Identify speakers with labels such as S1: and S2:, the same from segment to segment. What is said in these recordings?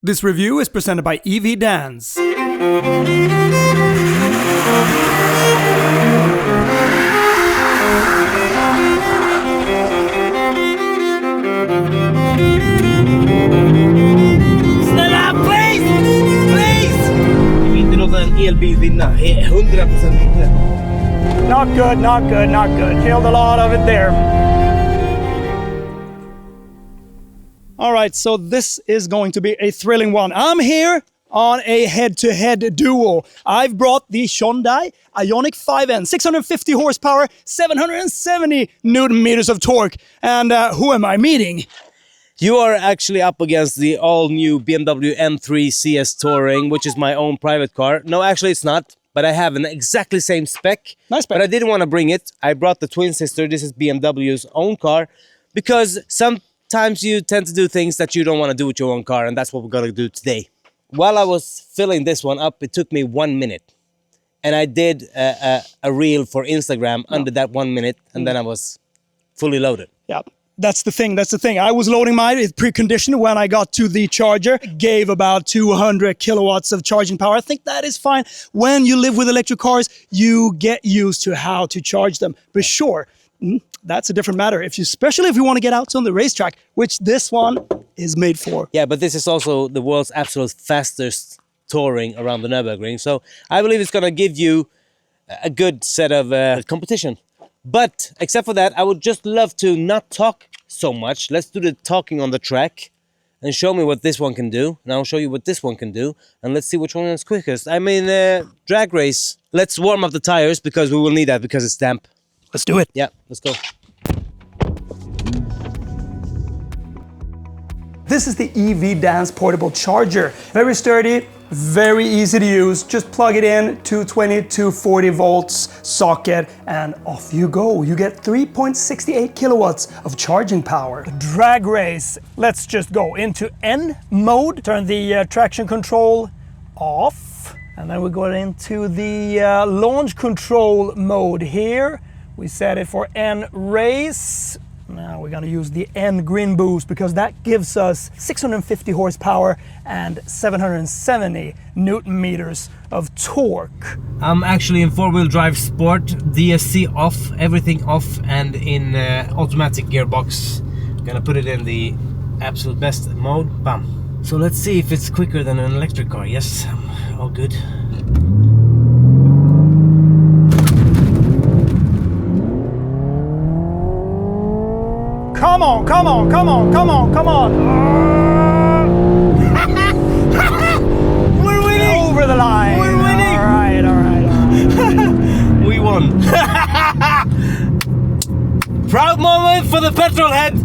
S1: This review is presented by EVDANCE.
S2: Snälla, please! Please! Vi vill inte låta en elbil vinna. 100% inte.
S3: Not good, not good, not good. Killed a lot of it there. All right, so this is going to be a thrilling one. I'm here on a head-to-head duel. I've brought the Hyundai Ioniq 5N, 650 horsepower, 770 Newton meters of torque. And who am I meeting?
S2: You are actually up against the all-new BMW M3 CS Touring, which is my own private car. No, actually it's not, but I have an exactly same spec.
S3: Nice spec.
S2: But I didn't want to bring it. I brought the twin sister. This is BMW's own car, because sometimes you tend to do things that you don't want to do with your own car, and that's what we're going to do today. While I was filling this one up, it took me 1 minute. And I did a reel for Instagram under that 1 minute, and then I was fully loaded.
S3: Yeah, that's the thing, that's the thing. I was loading mine with preconditioned when I got to the charger. It gave about 200 kilowatts of charging power. I think that is fine. When you live with electric cars, you get used to how to charge them. But sure, that's a different matter, especially if you want to get out on the racetrack, which this one is made for.
S2: Yeah, but this is also the world's absolute fastest touring around the Nürburgring. So I believe it's going to give you a good set of competition. But except for that, I would just love to not talk so much. Let's do the talking on the track and show me what this one can do. And I'll show you what this one can do. And let's see which one is quickest. I mean, drag race. Let's warm up the tires, because we will need that because it's damp.
S3: Let's do it.
S2: Yeah, let's go.
S3: This is the EVDANCE portable charger. Very sturdy, very easy to use. Just plug it in, 220, 240 volts socket, and off you go. You get 3.68 kilowatts of charging power. Drag race. Let's just go into N mode. Turn the traction control off. And then we go into the launch control mode here. We set it for N race. Now we're gonna use the N green boost, because that gives us 650 horsepower and 770 Newton meters of torque.
S2: I'm actually in four-wheel drive sport, DSC off, everything off, and in automatic gearbox. I'm gonna put it in the absolute best mode. Bam. So let's see if it's quicker than an electric car. Yes, all good.
S3: Come on, come on, come on, come on, come on.
S2: We're winning!
S3: Over the line.
S2: We're winning!
S3: All right, all right, all right.
S2: We won. Proud moment for the petrol head.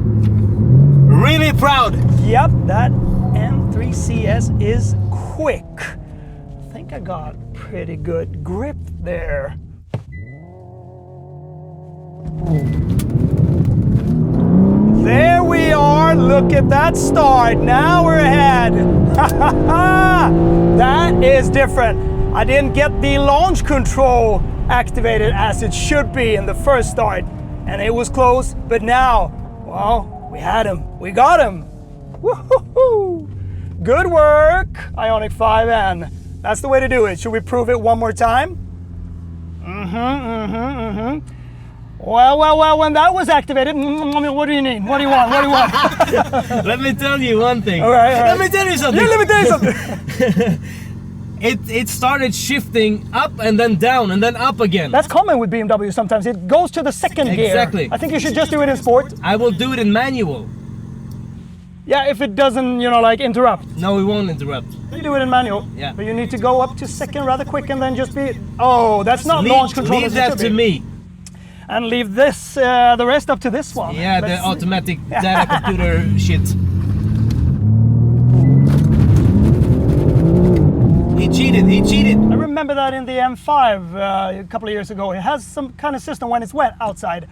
S2: Really proud.
S3: Yep, that M3 CS is quick. I think I got pretty good grip there. There we are, look at that start. Now we're ahead. That is different. I didn't get the launch control activated as it should be in the first start, and it was close, but now, well, we had him. We got him. Woohoo! Good work, Ioniq 5N. That's the way to do it. Should we prove it one more time? Well, when that was activated, what do you need? What do you want? What do you want?
S2: Let me tell you one thing.
S3: All right, all right.
S2: Let me tell you something.
S3: Yeah, let me tell you something.
S2: It started shifting up and then down and then up again.
S3: That's common with BMW sometimes. It goes to the second gear.
S2: Exactly.
S3: I think you should just do it in sport.
S2: I will do it in manual.
S3: Yeah, if it doesn't, like interrupt.
S2: No, we won't interrupt.
S3: You do it in manual.
S2: Yeah.
S3: But you need to go up to second rather quick and then just be... Oh, that's not launch control.
S2: Leave that to me.
S3: And leave this, the rest up to this one.
S2: Yeah, the automatic data computer shit. He cheated.
S3: I remember that in the M5 a couple of years ago. It has some kind of system when it's wet outside.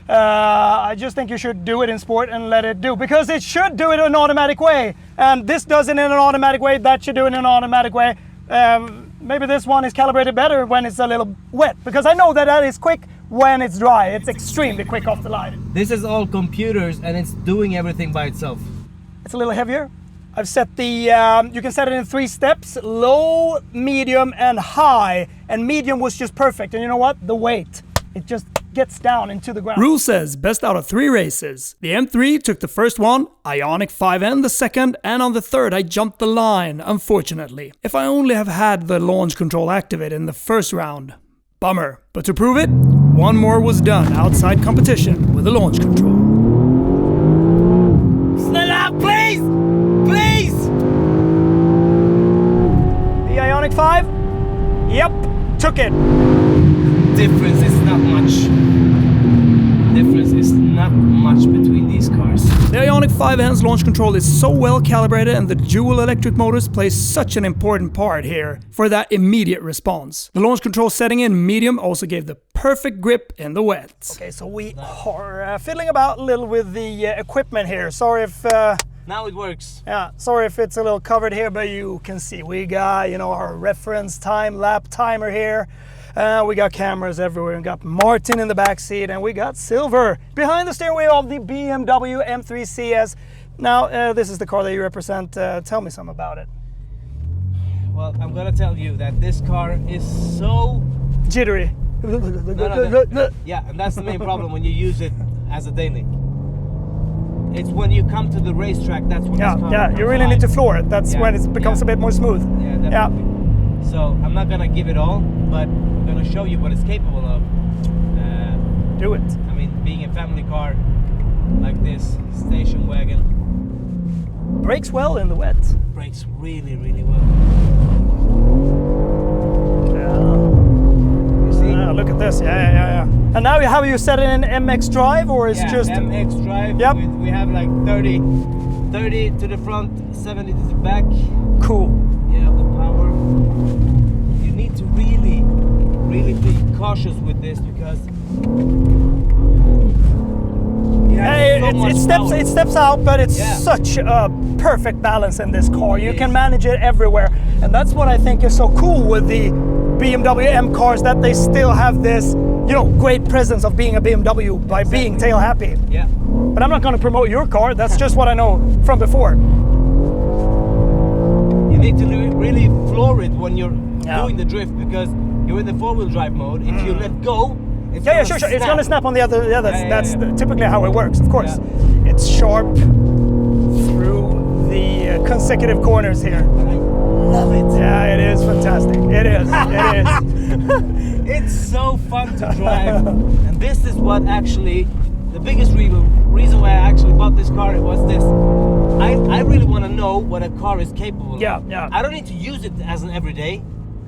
S3: I just think you should do it in sport and let it do, because it should do it in an automatic way. And this does it in an automatic way, that should do it in an automatic way. Maybe this one is calibrated better when it's a little wet, because I know that is quick when it's dry. It's extremely quick off the line.
S2: This is all computers and it's doing everything by itself.
S3: It's a little heavier. I've set the, you can set it in 3 steps, low, medium, and high. And medium was just perfect. And you know what? The weight, it just gets down into the ground.
S1: Rule says best out of 3 races. The M3 took the first one, Ioniq 5N the second, and on the third I jumped the line, unfortunately. If I only have had the launch control activated in the first round. Bummer. But to prove it, one more was done outside competition with the launch control.
S2: Slow up, please! Please!
S3: The Ioniq 5? Yep, took it.
S2: Difference is not much. Difference is not much between these cars.
S1: The Ioniq 5N's launch control is so well calibrated, and the dual electric motors play such an important part here for that immediate response. The launch control setting in medium also gave the perfect grip in the wet.
S3: Okay, so we are fiddling about a little with the equipment here. Sorry if...
S2: Now it works.
S3: Yeah, sorry if it's a little covered here, but you can see we got, you know, our reference time lap timer here. We got cameras everywhere, and got Martin in the back seat, and we got Silver behind the steering wheel of the BMW M3 CS. Now, this is the car that you represent. Tell me something about it.
S2: Well, I'm gonna tell you that this car is so
S3: Jittery.
S2: yeah, and that's the main problem when you use it as a daily. It's when you come to the racetrack, that's when this car
S3: you really need to floor it. That's when it becomes a bit more smooth.
S2: Yeah, definitely. So I'm not gonna give it all, but I'm gonna show you what it's capable of.
S3: Do it.
S2: I mean, being a family car like this, station wagon,
S3: Brakes well in the wet.
S2: brakes really, really well. You see?
S3: Look at this. Yeah. And now have you set it in MX drive, or is just
S2: MX drive?
S3: Yep.
S2: We have like 30 to the front, 70 to the back.
S3: cool?
S2: Yeah, the power. You need to really be cautious with this because
S3: it steps out, but it's such a perfect balance in this car. You can manage it everywhere, and that's what I think is so cool with the BMW M cars, that they still have this, great presence of being a BMW by being tail happy.
S2: Yeah.
S3: But I'm not going to promote your car. That's just what I know from before.
S2: You need to really floor it when you're doing the drift, because you're in the four-wheel drive mode. If you let go, it's
S3: sure. It's going to snap on the other. Yeah, that's typically how it works. Of course, it's sharp through the consecutive corners here.
S2: But I love it.
S3: Yeah, it is fantastic. It is.
S2: It's so fun to drive, and this is what actually the biggest reason why I actually bought this car was this. I really want to know what a car is capable of.
S3: Yeah.
S2: I don't need to use it as an everyday,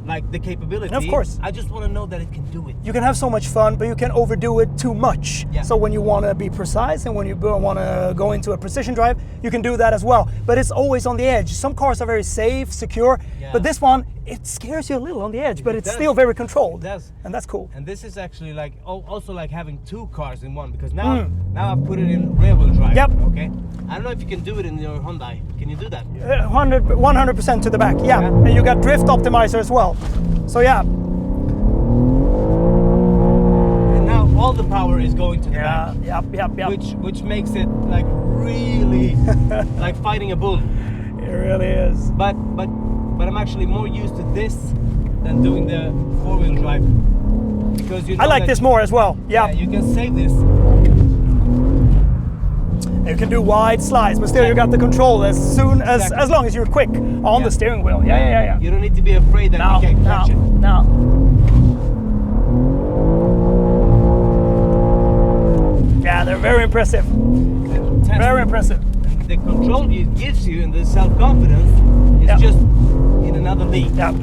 S2: like the capability.
S3: Of course.
S2: I just want to know that it can do it.
S3: You can have so much fun, but you can overdo it too much.
S2: Yeah.
S3: So when you want to be precise and when you want to go into a precision drive, you can do that as well. But it's always on the edge. Some cars are very safe, secure, but this one, it scares you a little on the edge, but it's still very controlled.
S2: It does.
S3: And that's cool.
S2: And this is actually like also like having two cars in one, because now I've put it in rear-wheel drive.
S3: Yep.
S2: Okay. I don't know if you can do it in your Hyundai. Can you do that?
S3: 100% to the back. Yeah. And you got drift optimizer as well. So yeah.
S2: And now all the power is going to the back.
S3: Yep.
S2: Which makes it like really like fighting a bull.
S3: It really is.
S2: But I'm actually more used to this than doing the four-wheel drive, because
S3: I like this more as well. Yeah.
S2: You can save this.
S3: You can do wide slides, but still you got the control as long as you're quick on the steering wheel. Yeah.
S2: You don't need to be afraid that you can't catch it.
S3: No. Yeah, they're very impressive. Very impressive.
S2: The control it gives you and the self-confidence is just in another league.
S3: Yeah.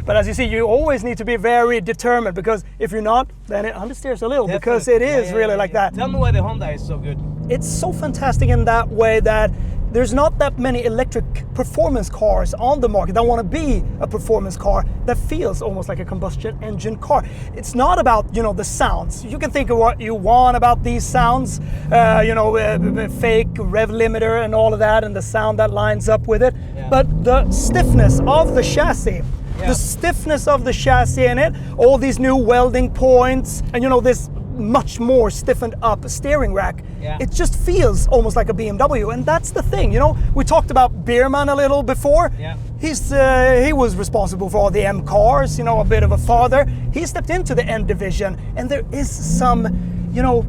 S3: But as you see, you always need to be very determined, because if you're not, then it understeers a little.
S2: Definitely.
S3: Because it is really like that.
S2: Tell me why the Honda is so good.
S3: It's so fantastic in that way that there's not that many electric performance cars on the market that want to be a performance car that feels almost like a combustion engine car. It's not about, the sounds. You can think of what you want about these sounds, fake rev limiter and all of that, and the sound that lines up with it. Yeah. But the stiffness of the chassis, in it, all these new welding points, and this much more stiffened up steering rack.
S2: Yeah.
S3: It just feels almost like a BMW, and that's the thing. You know, we talked about Biermann a little before.
S2: Yeah.
S3: He was responsible for all the M cars, you know, a bit of a father. He stepped into the N division, and there is some, you know,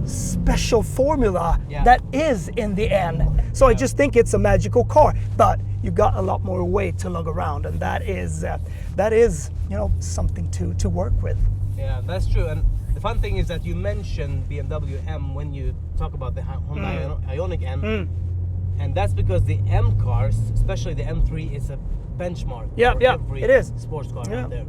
S3: special formula that is in the N. So I just think it's a magical car, but you got a lot more weight to lug around, and that is you know, something to work with.
S2: Yeah, that's true. And the fun thing is that you mentioned BMW M when you talk about the Hyundai Ioniq N, and that's because the M cars, especially the M3, is a benchmark for every
S3: it is.
S2: sports car out there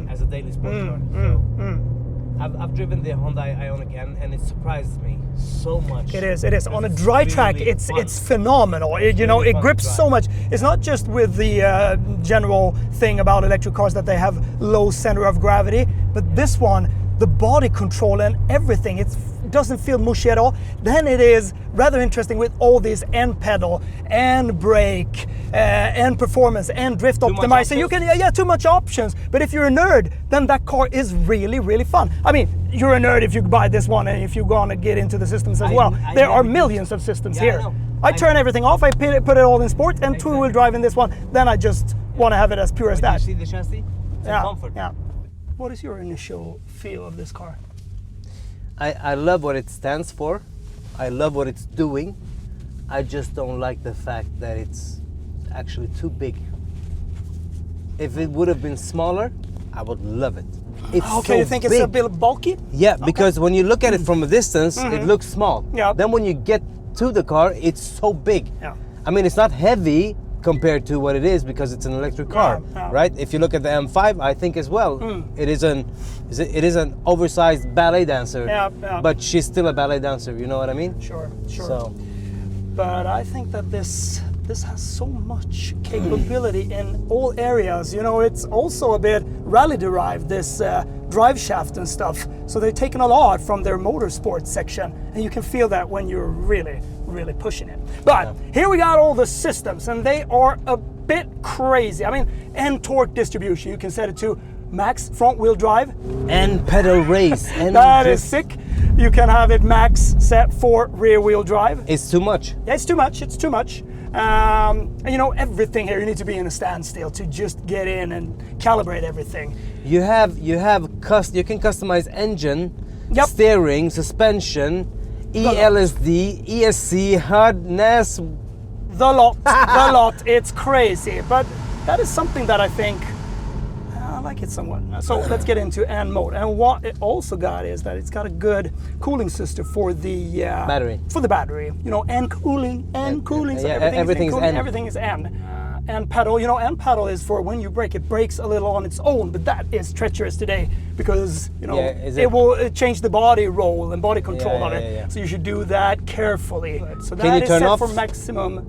S2: as a daily sports car. So I've driven the Hyundai Ioniq N, and it surprises me so much.
S3: It is. On a dry track,
S2: really
S3: it's phenomenal. You know, it grips so much. It's not just with the general thing about electric cars that they have low center of gravity, but this one, the body control and everything, it doesn't feel mushy at all. Then it is rather interesting with all these N pedal and brake and performance and drift optimizer. You can, too much options. But if you're a nerd, then that car is really, really fun. I mean, you're a nerd if you buy this one and if you're gonna get into the systems as well. There are millions of systems here. I turn everything off, I put it all in sport and two-wheel drive in this one. Then I just want to have it as pure as that.
S2: You see the chassis? It's a comfort.
S3: Yeah. What is your initial feel of this car?
S2: I love what it stands for. I love what it's doing. I just don't like the fact that it's actually too big. If it would have been smaller, I would love it. It's
S3: okay,
S2: so
S3: you think
S2: big.
S3: it's a bit bulky?
S2: Yeah, because when you look at it from a distance, it looks small.
S3: Yeah.
S2: Then when you get to the car, it's so big.
S3: Yeah.
S2: I mean, it's not heavy compared to what it is because it's an electric car, right? If you look at the M5, I think as well, it is an oversized ballet dancer, but she's still a ballet dancer. You know what I mean?
S3: Sure.
S2: So,
S3: but I think that this has so much capability in all areas. You know, it's also a bit rally derived, this drive shaft and stuff. So they've taken a lot from their motorsport section, and you can feel that when you're really pushing it. But here we got all the systems, and they are a bit crazy. I mean, and torque distribution, you can set it to max front wheel drive.
S2: and pedal race. And
S3: That is sick. You can have it max set for rear wheel drive.
S2: It's too much.
S3: Yeah, it's too much. And you know, everything here, you need to be in a standstill to just get in and calibrate everything.
S2: You can customize engine, steering, suspension, ELSD, ESC, HUD, NAS.
S3: The lot. It's crazy. But that is something that I think I like it somewhat. So let's get into N mode. And what it also got is that it's got a good cooling system for the
S2: battery.
S3: For the battery, you know, N cooling. So everything is N. N pedal, you know, N pedal is for when you brake. It brakes a little on its own, but that is treacherous today because, you know, it will change the body roll and body control on it. So you should do that carefully. So that is set for maximum.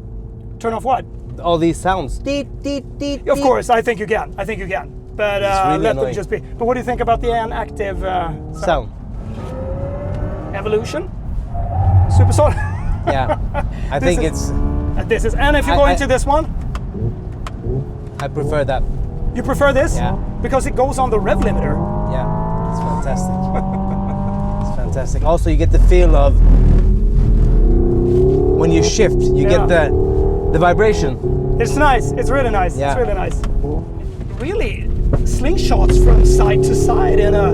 S3: Turn off what?
S2: All these sounds.
S3: Of course, I think you can. But
S2: really
S3: let
S2: annoying.
S3: them just be. But what do you think about the N active
S2: sound?
S3: Evolution? Supersonic?
S2: Yeah, I think
S3: This is, and if you go into this one,
S2: I prefer that.
S3: you prefer this?
S2: Yeah.
S3: Because it goes on the rev limiter.
S2: Yeah, it's fantastic. It's fantastic. Also, you get the feel of when you shift, you get the vibration.
S3: It's nice. It's really nice.
S2: Yeah.
S3: It's really nice. Really slingshots from side to side in a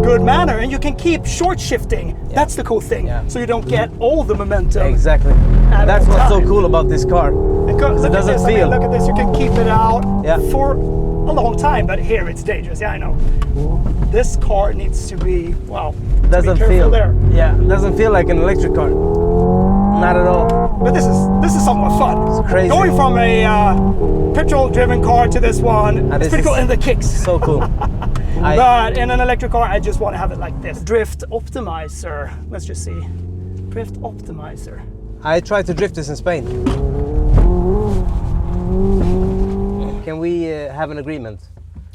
S3: good manner, and you can keep short shifting. Yeah. That's the cool thing. Yeah. So you don't get all the momentum.
S2: Exactly. That's what's so cool about this car.
S3: Because
S2: it doesn't feel.
S3: Look at this. You can keep it out for a long time, but here it's dangerous. Yeah, I know. This car needs to be
S2: Doesn't feel there. Yeah, doesn't feel like an electric car. Not at all.
S3: But this is somewhat fun.
S2: It's crazy.
S3: Going from a petrol-driven car to this one, it's pretty cool. And the kicks.
S2: So cool.
S3: But in an electric car, I just want to have it like this. Drift optimizer. Let's just see. Drift optimizer.
S2: I tried to drift this in Spain. Can we have an agreement?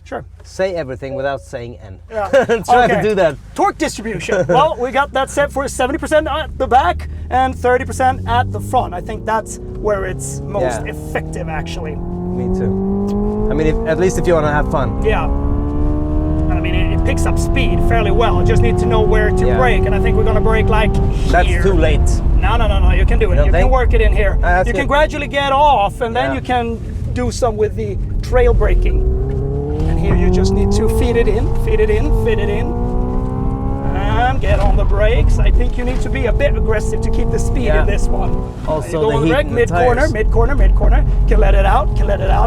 S3: Sure.
S2: Say everything without saying N.
S3: Yeah.
S2: Try to do that.
S3: Torque distribution. Well, we got that set for 70% at the back and 30% at the front. I think that's where it's most effective, actually.
S2: Me too. I mean, at least if you want to have fun.
S3: Yeah. And
S1: I mean, it picks up speed fairly well. Just need to know where to brake, and I think we're gonna brake like here.
S2: That's too late.
S1: No, you can do it. You can work it in here. You can gradually get off, and then you can do some with the trail braking. And here you just need to feed it in, and get on the brakes. I think you need to be a bit aggressive to keep the speed in this one.
S2: Also,
S1: you go on the brake, mid-corner. Can let it out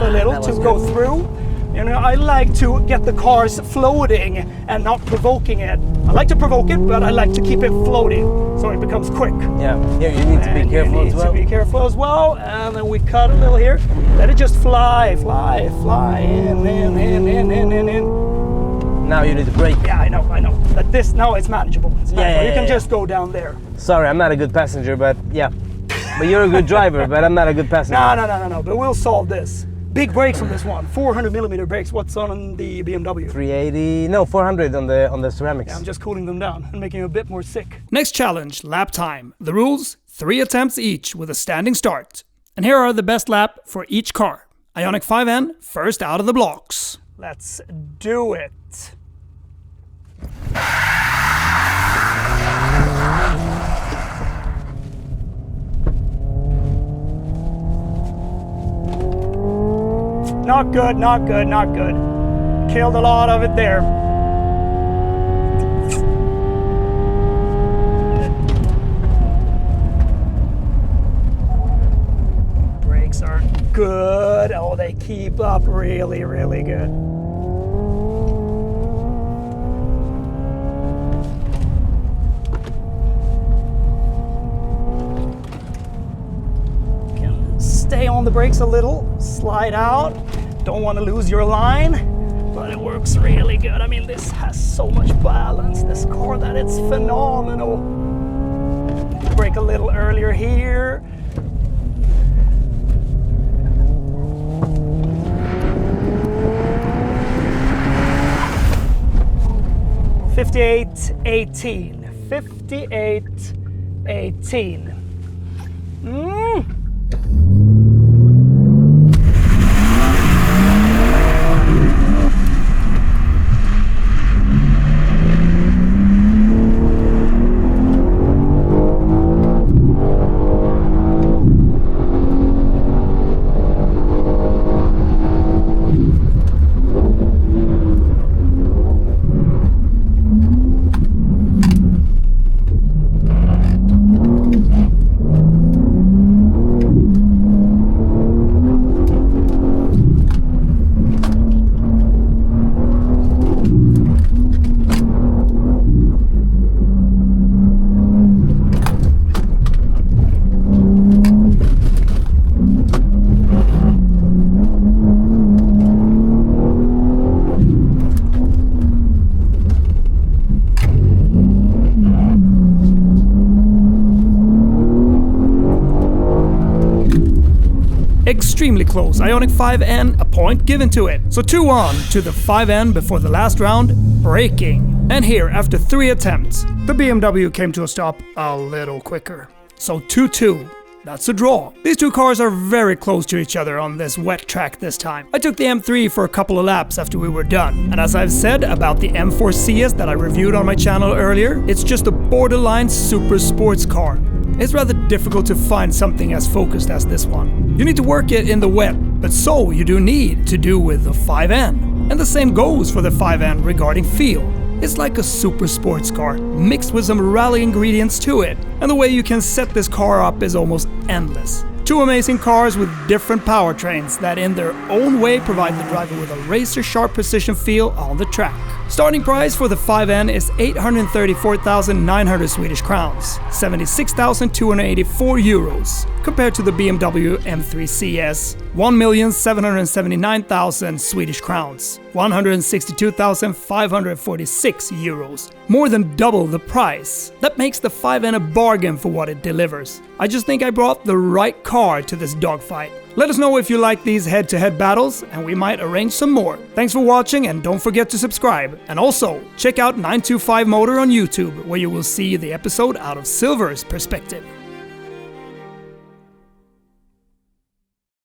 S1: a little to go through. You know, I like to get the cars floating and not provoking it. I like to provoke it, but I like to keep it floating so it becomes quick.
S2: Yeah, here you need to be careful as well.
S1: Be careful as well, and then we cut a little here. Let it just fly, in.
S2: Now you need to brake.
S1: Yeah, I know. But this, now it's manageable. You can just go down there.
S2: Sorry, I'm not a good passenger, but But you're a good driver, but I'm not a good passenger.
S1: No, but we'll solve this. Big brakes on this one, 400mm brakes. What's on the BMW?
S2: 380, no, 400 on the ceramics.
S1: Yeah, I'm just cooling them down and making them a bit more sick. Next challenge, lap time. The rules, 3 attempts each with a standing start. And here are the best lap for each car. Ioniq 5N, first out of the blocks. Let's do it. Not good. Killed a lot of it there. Brakes are good. Oh, they keep up really, really good. Can stay on the brakes a little, slide out. Don't want to lose your line, but it works really good. I mean, this has so much balance, this car, that it's phenomenal. Brake a little earlier here. $58.18. $58.18. Extremely close. Ioniq 5N, a point given to it. So 2-1 to the 5N before the last round, braking. And here, after 3 attempts, the BMW came to a stop a little quicker. So 2-2. That's a draw. These two cars are very close to each other on this wet track this time. I took the M3 for a couple of laps after we were done. And as I've said about the M4 CS that I reviewed on my channel earlier, it's just a borderline super sports car. It's rather difficult to find something as focused as this one. You need to work it in the wet, but so you do need to do with the 5N. And the same goes for the 5N regarding feel. It's like a super sports car, mixed with some rally ingredients to it. And the way you can set this car up is almost endless. Two amazing cars with different powertrains that in their own way provide the driver with a razor-sharp precision feel on the track. Starting price for the 5N is 834,900 Swedish crowns, 76,284 euros, compared to the BMW M3 CS, 1,779,000 Swedish crowns, 162,546 euros, more than double the price. That makes the 5N a bargain for what it delivers. I just think I brought the right car to this dogfight. Let us know if you like these head-to-head battles, and we might arrange some more. Thanks for watching, and don't forget to subscribe. And also, check out 925 Motor on YouTube, where you will see the episode out of Silver's perspective.